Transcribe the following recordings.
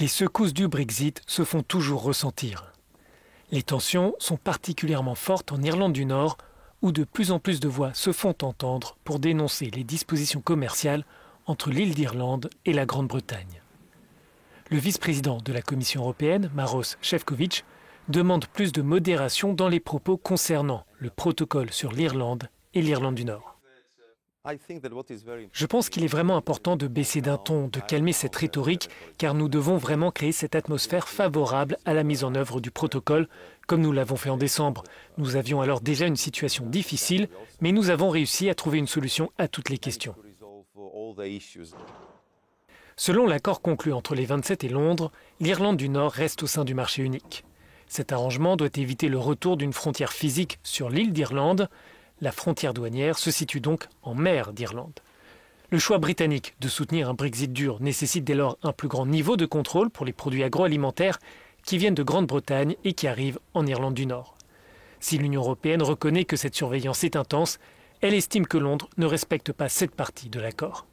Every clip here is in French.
Les secousses du Brexit se font toujours ressentir. Les tensions sont particulièrement fortes en Irlande du Nord, où de plus en plus de voix se font entendre pour dénoncer les dispositions commerciales entre l'île d'Irlande et la Grande-Bretagne. Le vice-président de la Commission européenne, Maroš Šefčovič, demande plus de modération dans les propos concernant le protocole sur l'Irlande et l'Irlande du Nord. Je pense qu'il est vraiment important de baisser d'un ton, de calmer cette rhétorique, car nous devons vraiment créer cette atmosphère favorable à la mise en œuvre du protocole, comme nous l'avons fait en décembre. Nous avions alors déjà une situation difficile, mais nous avons réussi à trouver une solution à toutes les questions. Selon l'accord conclu entre les 27 et Londres, l'Irlande du Nord reste au sein du marché unique. Cet arrangement doit éviter le retour d'une frontière physique sur l'île d'Irlande. La frontière douanière se situe donc en mer d'Irlande. Le choix britannique de soutenir un Brexit dur nécessite dès lors un plus grand niveau de contrôle pour les produits agroalimentaires qui viennent de Grande-Bretagne et qui arrivent en Irlande du Nord. Si l'Union européenne reconnaît que cette surveillance est intense, elle estime que Londres ne respecte pas cette partie de l'accord.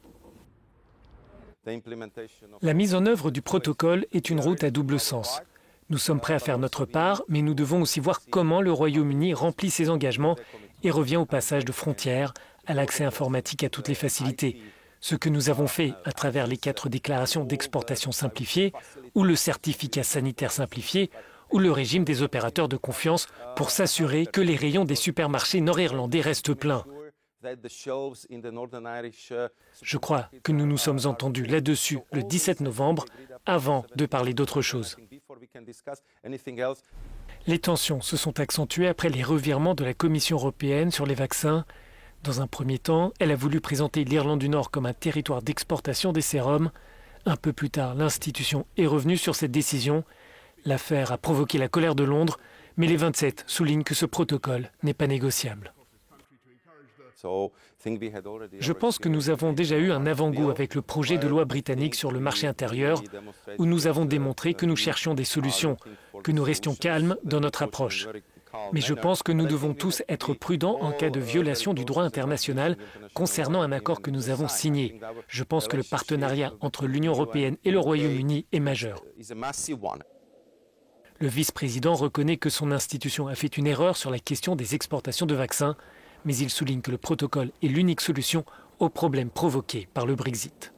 La mise en œuvre du protocole est une route à double sens. Nous sommes prêts à faire notre part, mais nous devons aussi voir comment le Royaume-Uni remplit ses engagements et revient au passage de frontières, à l'accès informatique à toutes les facilités. Ce que nous avons fait à travers les 4 déclarations d'exportation simplifiées, ou le certificat sanitaire simplifié, ou le régime des opérateurs de confiance pour s'assurer que les rayons des supermarchés nord-irlandais restent pleins. Je crois que nous nous sommes entendus là-dessus le 17 novembre, avant de parler d'autre chose. Les tensions se sont accentuées après les revirements de la Commission européenne sur les vaccins. Dans un premier temps, elle a voulu présenter l'Irlande du Nord comme un territoire d'exportation des sérums. Un peu plus tard, l'institution est revenue sur cette décision. L'affaire a provoqué la colère de Londres, mais les 27 soulignent que ce protocole n'est pas négociable. Je pense que nous avons déjà eu un avant-goût avec le projet de loi britannique sur le marché intérieur, où nous avons démontré que nous cherchions des solutions, que nous restions calmes dans notre approche. Mais je pense que nous devons tous être prudents en cas de violation du droit international concernant un accord que nous avons signé. Je pense que le partenariat entre l'Union européenne et le Royaume-Uni est majeur. Le vice-président reconnaît que son institution a fait une erreur sur la question des exportations de vaccins, mais il souligne que le protocole est l'unique solution aux problèmes provoqués par le Brexit.